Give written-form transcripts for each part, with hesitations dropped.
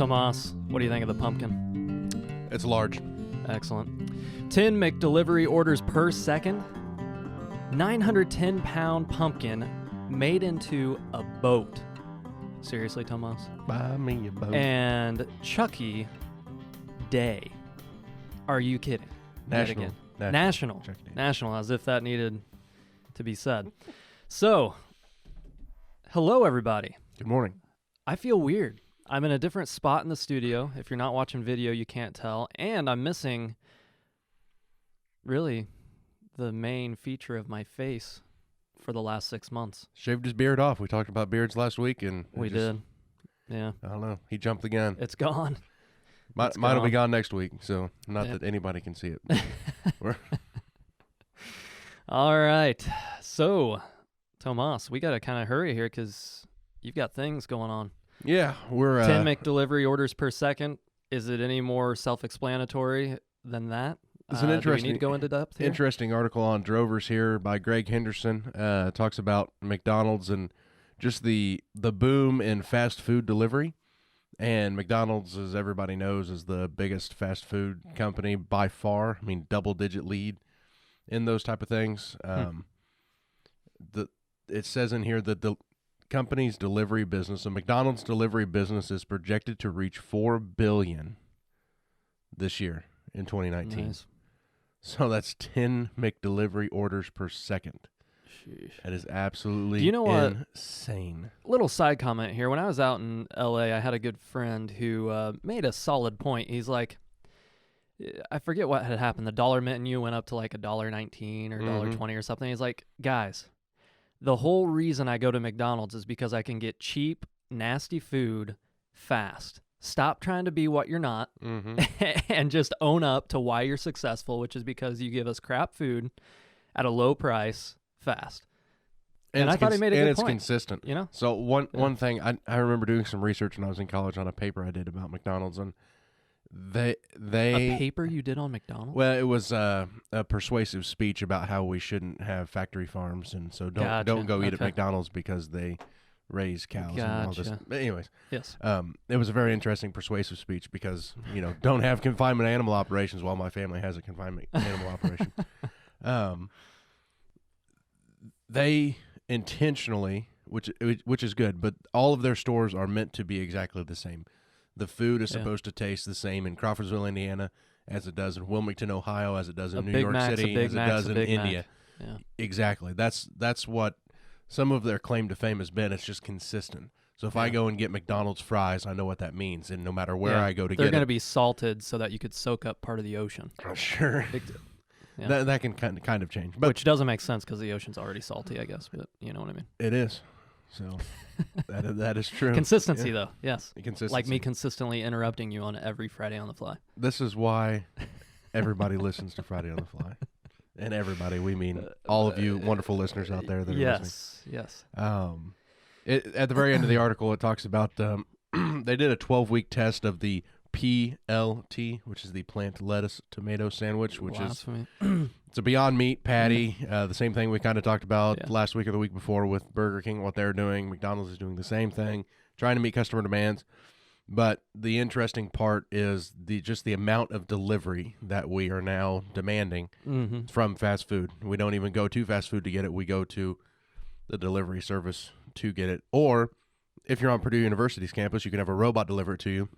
Tomas, what do you think of the pumpkin? It's large. Excellent. 10 McDelivery orders per second. 910-pound pumpkin made into a boat. Seriously, Tomas? Buy me a boat. And Chucky Day. Are you kidding? National. National. Chucky Day. National, as if that needed to be said. So, hello, everybody. Good morning. I feel weird. I'm in a different spot in the studio. If you're not watching video, you can't tell. And I'm missing, really, the main feature of my face for the last 6 months. Shaved his beard off. We talked about beards last week, and We did. Yeah. I don't know. He jumped the gun. It's gone. Might will be gone next week, so not that anybody can see it. All right. So, Tomas, we got to kind of hurry here because you've got things going on. Yeah, we're 10 McDelivery orders per second. Is it any more self-explanatory than that? It's an Do we interesting, need to go into depth here? interesting article on Drovers here by Greg Henderson. Talks about McDonald's and just the boom in fast food delivery. And McDonald's, as everybody knows, is the biggest fast food company by far. I mean, double-digit lead in those type of things. It says in here that the company's delivery business, the McDonald's delivery business, is projected to reach $4 billion this year in 2019. Nice. So that's 10 McDelivery orders per second. Sheesh. That is absolutely Do you know what? insane. Little side comment here. When I was out in L.A., I had a good friend who made a solid point. He's like, I forget what had happened. The dollar menu went up to like $1.19 or $1.20 or something. He's like, guys, the whole reason I go to McDonald's is because I can get cheap, nasty food fast. Stop trying to be what you're not and just own up to why you're successful, which is because you give us crap food at a low price fast. And I thought he made a good point. And it's consistent. You know? So one thing, I remember doing some research when I was in college on a paper I did about McDonald's, and they A paper you did on McDonald's? Well, it was a persuasive speech about how we shouldn't have factory farms, and so don't go eat at McDonald's because they raise cows and all this. But anyways, yes. It was a very interesting persuasive speech because, don't have confinement animal operations while my family has a confinement animal operation. They intentionally, which is good, but all of their stores are meant to be exactly the same. The food is supposed to taste the same in Crawfordsville, Indiana, as it does in Wilmington, Ohio, as it does in New York City, as it does in India. Yeah. Exactly. That's what some of their claim to fame has been. It's just consistent. So if I go and get McDonald's fries, I know what that means, and no matter where I go to get it, they're going to be salted so that you could soak up part of the ocean. Sure. Yeah. That can kind of change, but which doesn't make sense because the ocean's already salty, I guess. But you know what I mean. It is. So that is true. Consistency, though, yes. Consistency. Like me consistently interrupting you on every Friday on the Fly. This is why everybody listens to Friday on the Fly. And everybody, we mean all of you wonderful listeners out there that are listening. Yes. At the very end of the article, it talks about they did a 12-week test of the PLT, which is the plant lettuce tomato sandwich, which Blasphemy. it's a Beyond Meat patty. The same thing we kind of talked about last week or the week before with Burger King, what they're doing. McDonald's is doing the same thing, trying to meet customer demands. But the interesting part is just the amount of delivery that we are now demanding from fast food. We don't even go to fast food to get it. We go to the delivery service to get it. Or if you're on Purdue University's campus, you can have a robot deliver it to you.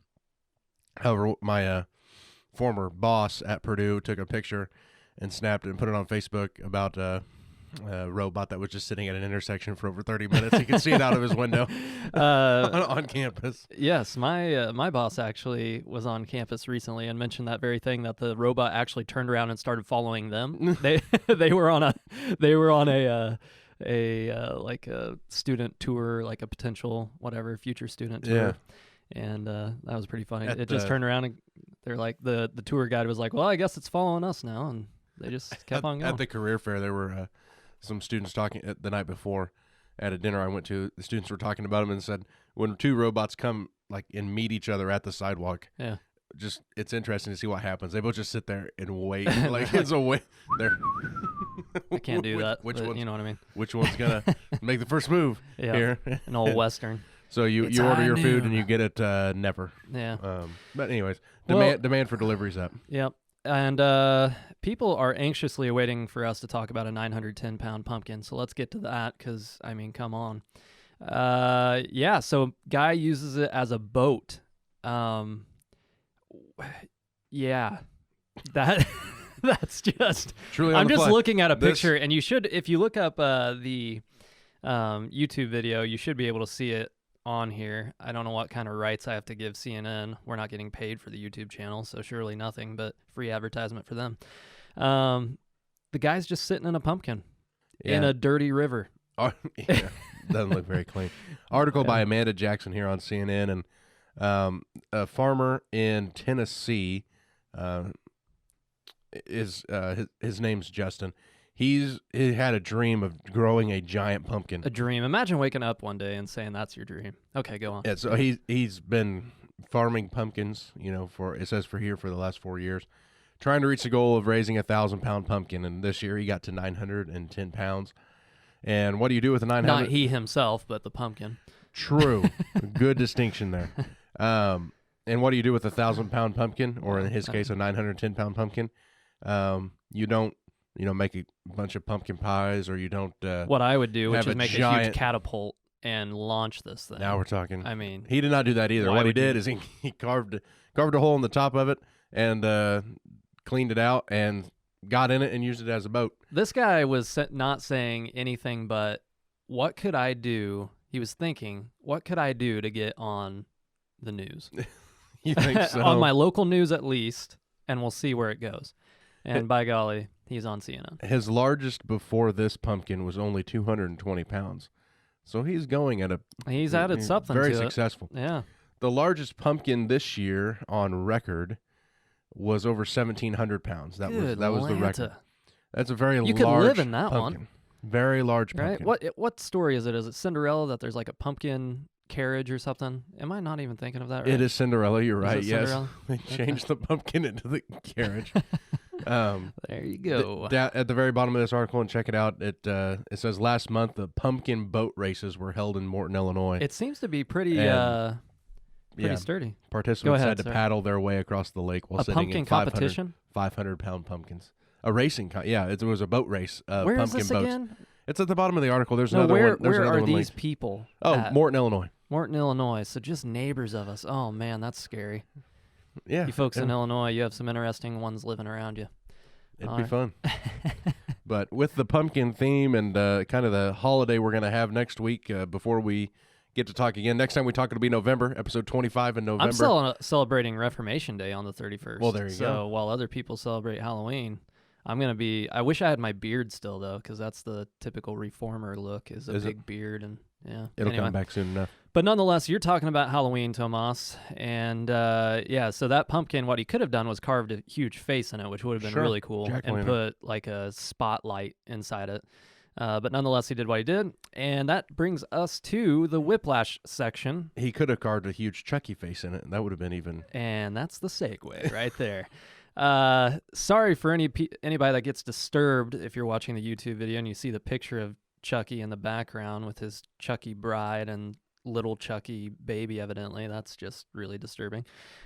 However, my former boss at Purdue took a picture and snapped it and put it on Facebook about a robot that was just sitting at an intersection for over 30 minutes. He could see it out of his window on campus. Yes, my boss actually was on campus recently and mentioned that very thing, that the robot actually turned around and started following them. They were on a like a student tour, like a potential future student tour. Yeah. And that was pretty funny. It just turned around and they're like, the tour guide was like, well, I guess it's following us now. And they just kept on going. At the career fair, there were some students talking the night before at a dinner I went to. The students were talking about them and said, when two robots come and meet each other at the sidewalk, it's interesting to see what happens. They both just sit there and wait. Like it's a wait. I can't do that. Which but one's, you know what I mean? Which one's gonna make the first move here? An old Western. So you It's order high your food and noon. you get it never. Yeah. But anyways, Well- demand for deliveries up. Yep. And people are anxiously awaiting for us to talk about a 910-pound pumpkin. So let's get to that because, I mean, come on. Yeah, so guy uses it as a boat. Yeah, that that's just. Truly, I'm just looking at a picture, and you should, if you look up the YouTube video, you should be able to see it on here. I don't know what kind of rights I have to give CNN. We're not getting paid for the YouTube channel, so surely nothing but free advertisement for them. The guy's just sitting in a pumpkin in a dirty river. Oh, yeah, doesn't look very clean. Article by Amanda Jackson here on CNN, and a farmer in Tennessee his name's Justin. He had a dream of growing a giant pumpkin. A dream. Imagine waking up one day and saying that's your dream. Okay, go on. Yeah, so he's been farming pumpkins, for the last 4 years, trying to reach the goal of raising 1,000-pound pumpkin, and this year he got to 910 pounds. And what do you do with a 900? Not he himself, but the pumpkin. True. Good distinction there. And what do you do with a 1,000-pound pumpkin, or in his case, a 910-pound pumpkin? You don't, make a bunch of pumpkin pies, or you don't. What I would do, which is make a huge giant catapult and launch this thing. Now we're talking. I mean, he did not do that either. What he did is he carved a hole in the top of it and cleaned it out and got in it and used it as a boat. This guy was not saying anything but, what could I do? He was thinking, what could I do to get on the news? You think so? On my local news at least, and we'll see where it goes. And by golly, he's on CNN. His largest before this pumpkin was only 220 pounds. So he's going at a... He's added something very to successful. it. Yeah. The largest pumpkin this year on record was over 1,700 pounds. That was the record. That's a very large You could live in that pumpkin. Very large pumpkin. Right? What story is it? Is it Cinderella that there's like a pumpkin carriage or something? Am I not even thinking of that right? It is Cinderella. You're right. Yes. Cinderella? They changed the pumpkin into the carriage. There you go. At the very bottom of this article, and check it out, it says last month the pumpkin boat races were held in Morton, Illinois. It seems to be pretty sturdy. Participants had to paddle their way across the lake while sitting in 500-pound pumpkins. A racing, it was a boat race. Where pumpkin is this boats. again? It's at the bottom of the article. There's another one. Where are these linked. people? Oh, Morton, Illinois. Morton, Illinois. So just neighbors of us. Oh man, that's scary. Yeah. You folks in Illinois, you have some interesting ones living around you. It'd be fun. But with the pumpkin theme and kind of the holiday we're going to have next week before we get to talk again. Next time we talk, it'll be November, episode 25 in November. I'm celebrating Reformation Day on the 31st. Well, there you go. So while other people celebrate Halloween, I'm going to be... I wish I had my beard still, though, because that's the typical reformer look, is a big beard. And yeah, it'll come back soon enough. But nonetheless, you're talking about Halloween, Tomas. And so that pumpkin, what he could have done was carved a huge face in it, which would have been really cool, and put like a spotlight inside it. But nonetheless, he did what he did. And that brings us to the Whiplash section. He could have carved a huge Chucky face in it, and that would have been even... And that's the segue right there. Sorry for anybody that gets disturbed if you're watching the YouTube video and you see the picture of Chucky in the background with his Chucky bride and little Chucky baby, evidently. That's just really disturbing.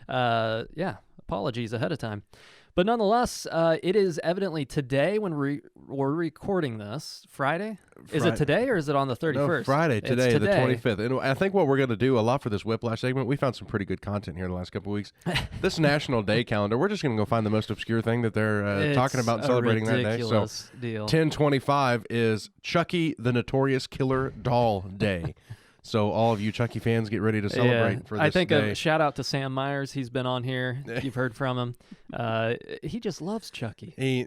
Apologies ahead of time. But nonetheless, it is evidently today when we're recording this. Friday? Is it today or is it on the 31st? No, Friday, today, the 25th. And I think what we're going to do a lot for this Whiplash segment, we found some pretty good content here in the last couple of weeks. This National Day calendar, we're just going to go find the most obscure thing that they're talking about and celebrating that day. So deal. 10/25 is Chucky the Notorious Killer Doll Day. So all of you Chucky fans, get ready to celebrate for this I think day. A shout out to Sam Myers. He's been on here. You've heard from him. He just loves Chucky.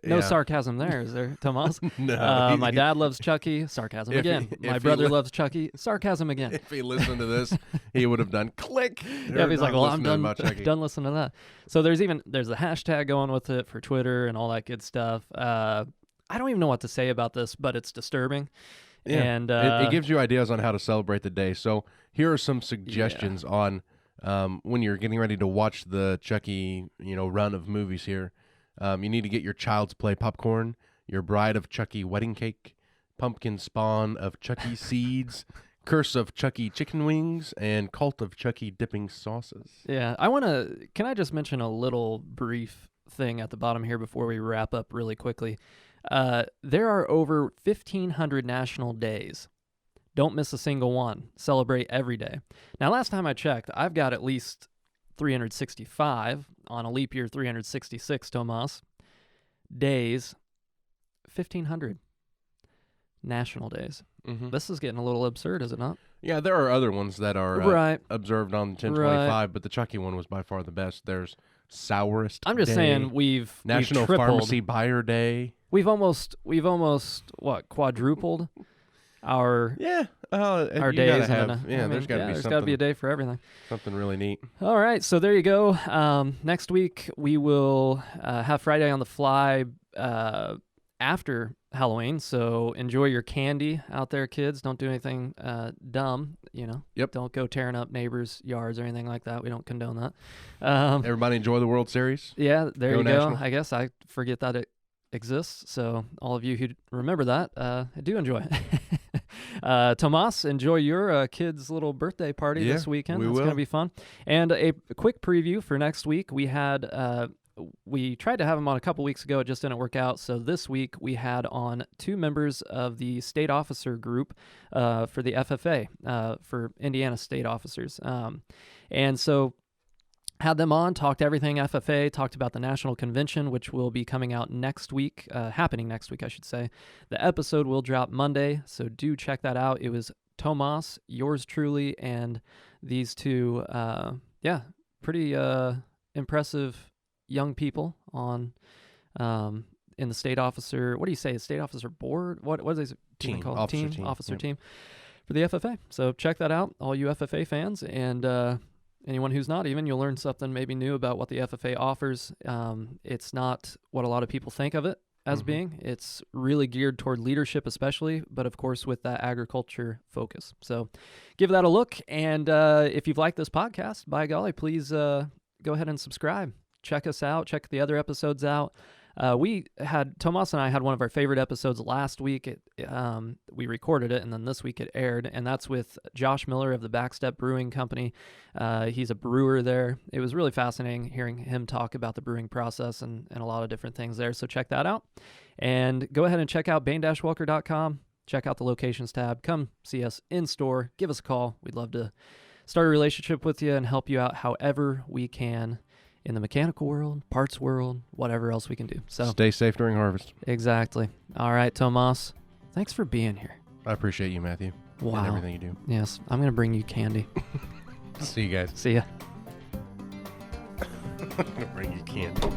No sarcasm there, is there, Tomas? No. My dad loves Chucky. Sarcasm again. My brother loves Chucky. Sarcasm again. If he listened to this, he would have done click. Yeah, he's like, well, I'm done listening to that. So there's a hashtag going with it for Twitter and all that good stuff. I don't even know what to say about this, but it's disturbing. Yeah, and it gives you ideas on how to celebrate the day. So here are some suggestions on when you're getting ready to watch the Chucky, run of movies here. You need to get your Child's Play popcorn, your Bride of Chucky wedding cake, pumpkin spawn of Chucky seeds, Curse of Chucky chicken wings and Cult of Chucky dipping sauces. Yeah, can I just mention a little brief thing at the bottom here before we wrap up really quickly? There are over 1,500 national days. Don't miss a single one. Celebrate every day. Now, last time I checked, I've got at least 365 on a leap year, 366, Tomas. Days, 1,500 national days. Mm-hmm. This is getting a little absurd, is it not? Yeah, there are other ones that are observed on 10/25, but the Chucky one was by far the best. There's Sourest I'm just Day, saying we've National tripled. Pharmacy Buyer Day. We've almost quadrupled our our days. There's got to be a day for everything. Something really neat. All right, so there you go. Next week we will have Friday on the Fly after Halloween, so enjoy your candy out there, kids. Don't do anything dumb, Yep. Don't go tearing up neighbors' yards or anything like that. We don't condone that. Everybody enjoy the World Series. Yeah, there you National. go. I guess I forget that it exists, so all of you who remember that, do enjoy it. Tomas, enjoy your kid's little birthday party this weekend. It's going to be fun. And a quick preview for next week. We tried to have him on a couple weeks ago. It just didn't work out. So this week we had on 2 members of the state officer group for the FFA, for Indiana state officers. And so had them on, talked everything FFA, talked about the national convention, which will be coming out next week, happening next week, I should say. The episode will drop Monday, so do check that out. It was Tomas, yours truly, and these 2, pretty impressive young people on in the state officer, what do you say, state officer board? What is it? Team, officer team for the FFA. So check that out, all you FFA fans, and anyone who's not even, you'll learn something maybe new about what the FFA offers. It's not what a lot of people think of it as being. It's really geared toward leadership especially, but of course with that agriculture focus. So give that a look, and if you've liked this podcast, by golly, please go ahead and subscribe. Check us out. Check the other episodes out. Tomas and I had one of our favorite episodes last week. We recorded it, and then this week it aired, and that's with Josh Miller of the Backstep Brewing Company. He's a brewer there. It was really fascinating hearing him talk about the brewing process and a lot of different things there, so check that out. And go ahead and check out bain-welker.com. Check out the locations tab. Come see us in store. Give us a call. We'd love to start a relationship with you and help you out however we can in the mechanical world, parts world, whatever else we can do. So stay safe during harvest. Exactly. All right, Tomas, thanks for being here. I appreciate you, Matthew. Wow. And everything you do. Yes, I'm going to bring you candy. See you guys. See ya. I'm going to bring you candy.